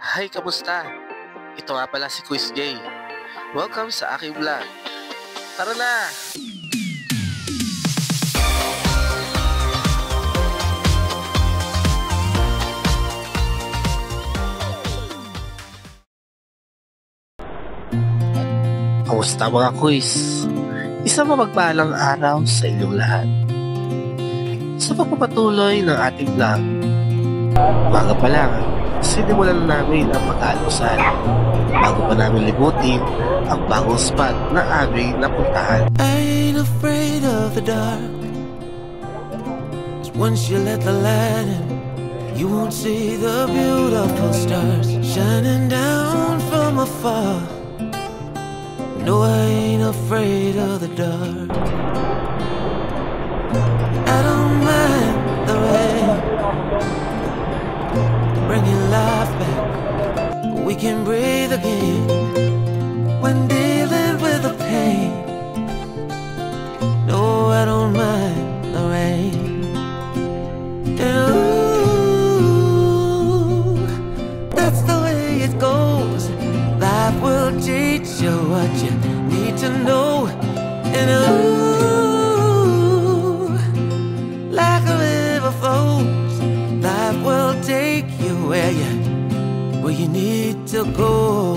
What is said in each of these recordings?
Hi, kamusta? Ito nga pala si Quiz Jay. Welcome sa aking vlog. Tara na! Kamusta mga quiz? Isang mapagpalang araw sa inyong lahat. Sa pagpapatuloy ng ating vlog, umaga pa lang, sinimulan na namin ang pag-aalusan bago pa namin libutin ang bagong spot na aming napuntahan. I ain't afraid of the dark, 'cause once you let the light in, you won't see the beautiful stars shining down from afar. No, I ain't afraid of the dark. I don't mind the rain, bringing life back. We can breathe again when dealing with the pain. No, I don't mind the rain. And ooh, that's the way it goes. Life will teach you what you need to know. And ooh, like a river flows, life will take you where you need to go.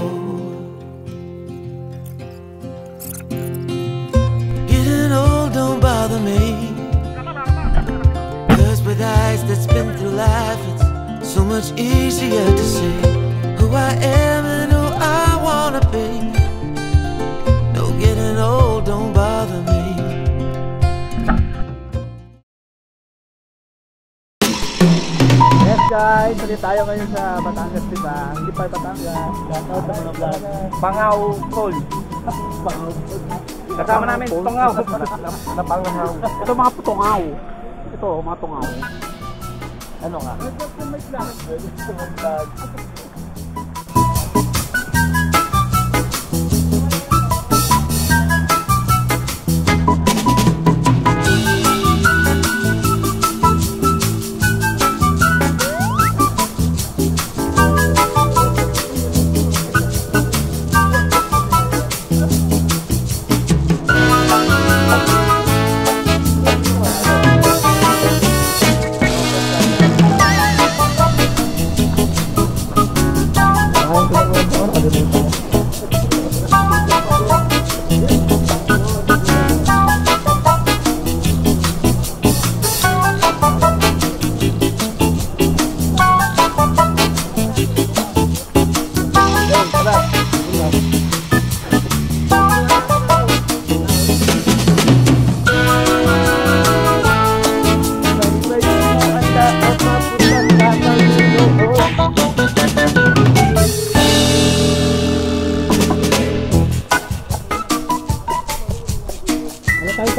Getting old don't bother me, 'cause with eyes that spin through life, it's so much easier to see who I am and who I wanna be. No, getting old don't bother me. Yes guys, ulit tayo ngayon sa Batangas, diba? Hindi pa Batangas. Shoutout sa mga vlog. Pangaw Call. Pangaw Call. Kasama namin Tungaw. Napangaw. Ito mga putungaw. Ito mga tungaw. Ano nga?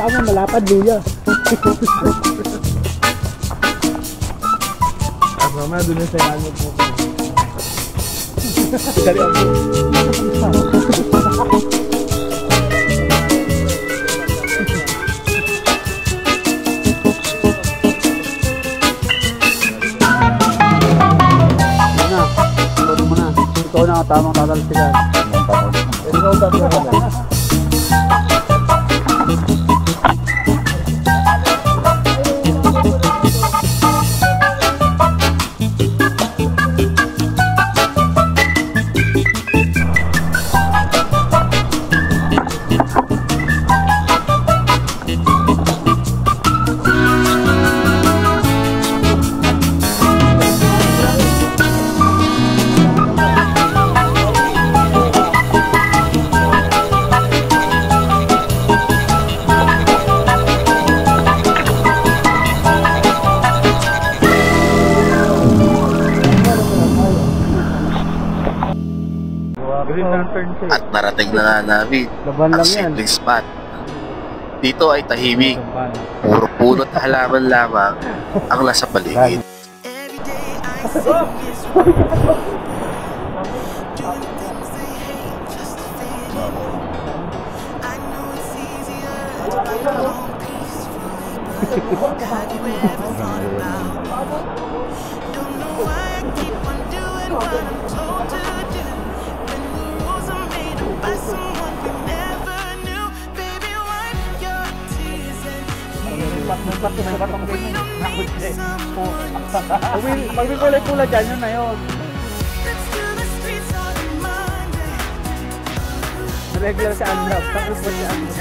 Ano malapad luya. Mama, doon na sa ano po. Dali ako. Ikaw na tamang tatalsikan. Ikaw tatalsikan. At narating na nga namin ang simpleng spot. Dito ay tahimik, puro puno't halaman lamang ang nasa paligid. Don't know why I keep on doing what I'm told may batong din yun. Nakutsi. Pag may kulay pula dyan, yun na yun. Regular si Unlove. Tapos ba si Unlove?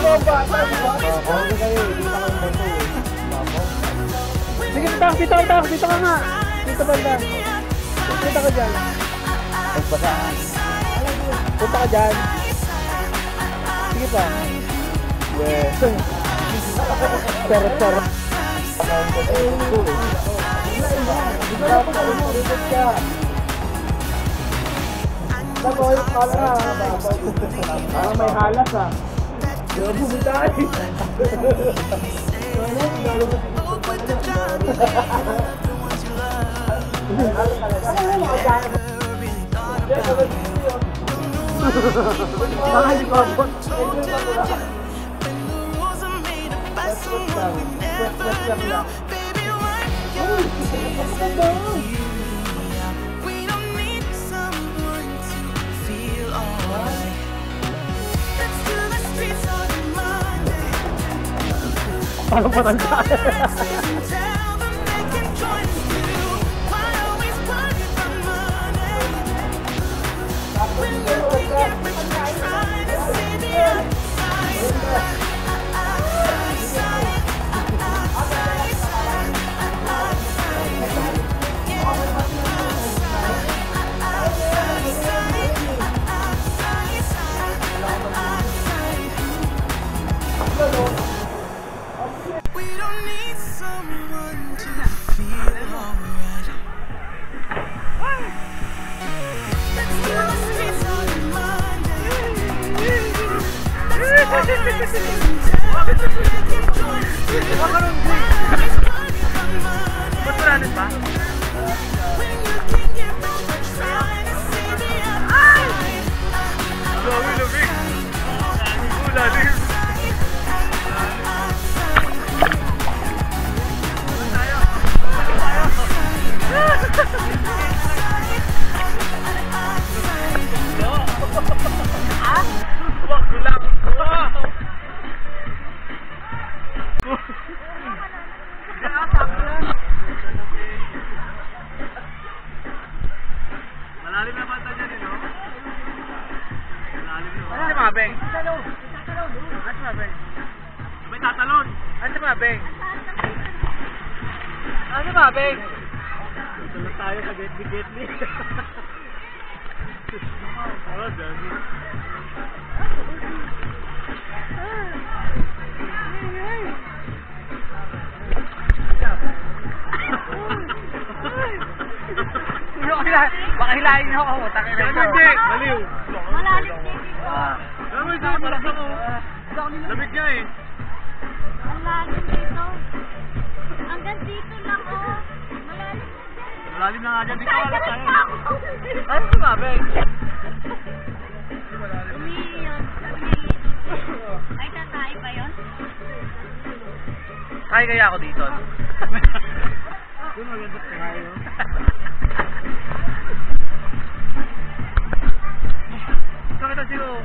Okay kayo. Dito ka yung boto eh. Sige, dito ka nga. Dito banda. Dito ka dyan. Pagpasaan. Punta ka dyan. Sige pa. Yes. Pero. Parang may halas ah. Bumitaay. Parang patanda. Malalim na banta dyan, no? Malalim na. Ano si Mabeng? Ano si Mabeng? May tatalon. Ano si Mabeng? Ano si Mabeng? Tulog tayo sa get-me. Oh, dami. Baka hilahin niyo ako. Hindi. Maliw. Malalim dito. Lamig na malak ako. Lamig niya eh. Malalim dito. Hanggang dito lang oh. Malalim na dyan. Malalim na nga dyan. Dito wala tayo. Ano sumabi? Umiiyon. Sabi niya ay tatay ba yun? Kaya kaya ako dito. Doon maganda tayo. Bakit ang sino ako?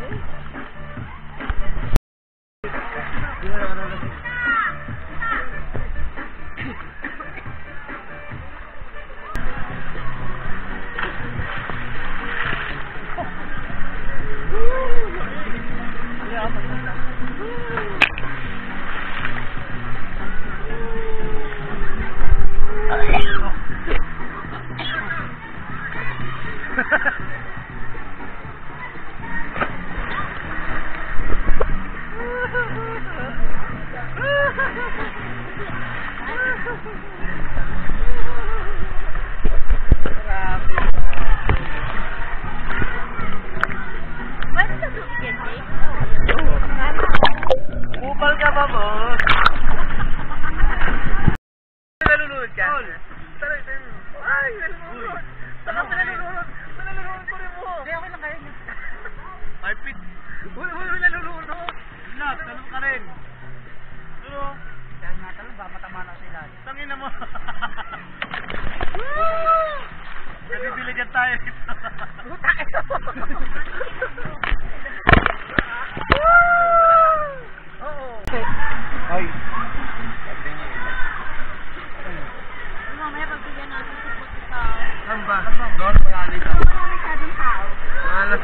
Kupal ka ba, boss? Nalulunod ka? Ay, nalulunod. Saka nalulunod. Nalulunod ko rin mo. Hindi, okay lang kayo. Ay, pit. Uy, nalulunod ako. Lap, talong ka rin. Pero, kaya nga talong, baka matama na sila. Tangin na mo. Nabibili dyan tayo. Puta ito. Oo. Doon, marami ka. Wala masyadong tao.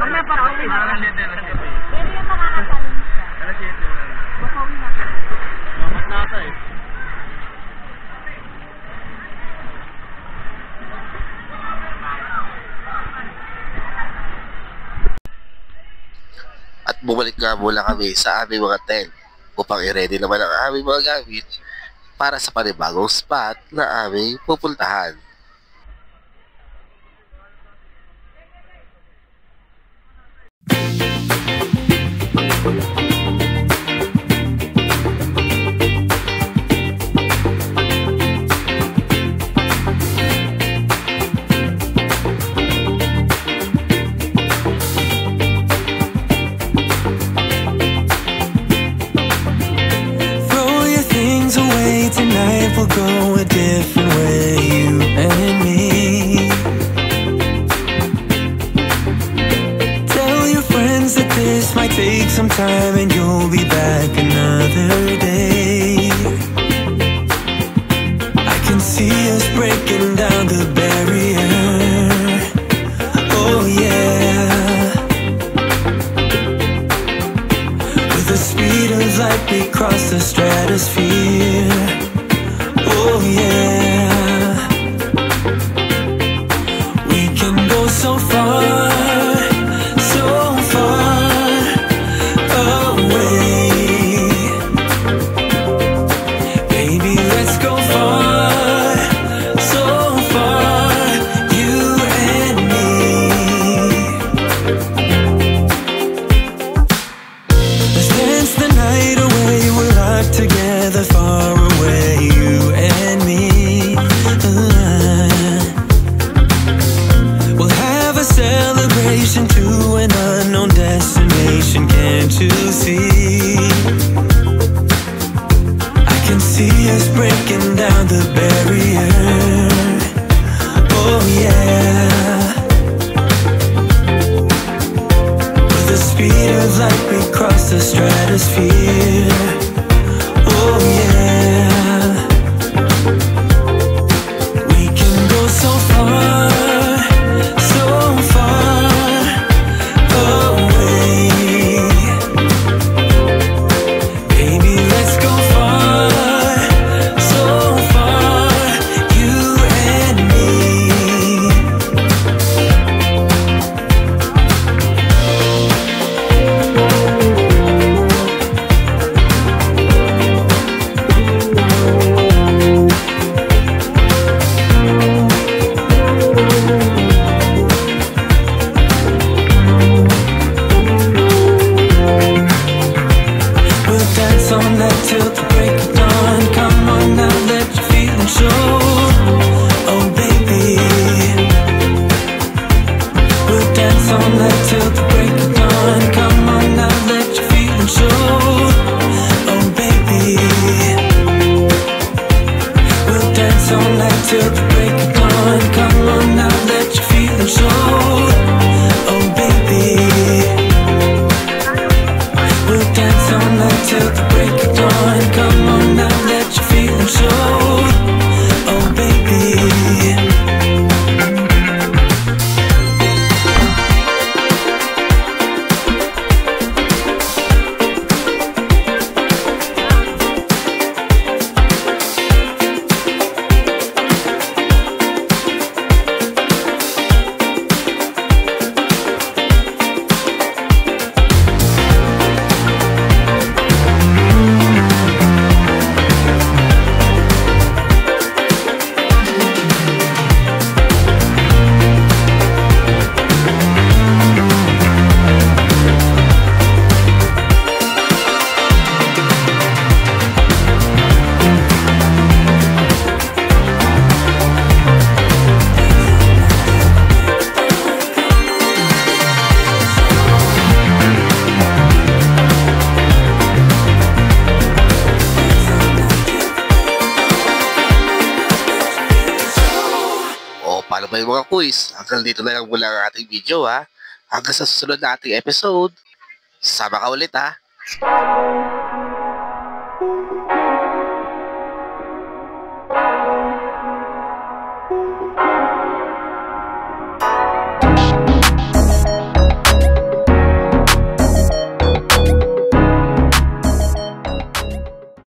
Mamaya pa ako. Alas 7. Pero yung makakasalon siya. Alas 7. Baka uwi na kayo. Mamat na ata eh. At bumalik nga muna kami sa aming mga tent upang i-ready naman ang aming mga gamit para sa panibagong spot na aming pupuntahan. Tonight we'll go a different way, you and me. Tell your friends that this might take some time and you'll be back another day. I can see us breaking down the barrier. Oh yeah. With the speed of light we cross the stratosphere. Oh yeah, we can go so far, so far away. Baby, let's go far, so far, you and me. Let's dance the night away, we're locked together far away, you and me. We'll have a celebration to an unknown destination, can't you see? I can see us breaking down the barrier. Oh yeah. With the speed of light we cross the stratosphere. Oh yeah. We can go so far, so far away. Baby, let's go far, so far, you and me. Paano ba yung mga quiz? Hanggang dito na lang mula ang ating video ha. Hanggang sa susunod na ating episode. Sama ka ulit ha.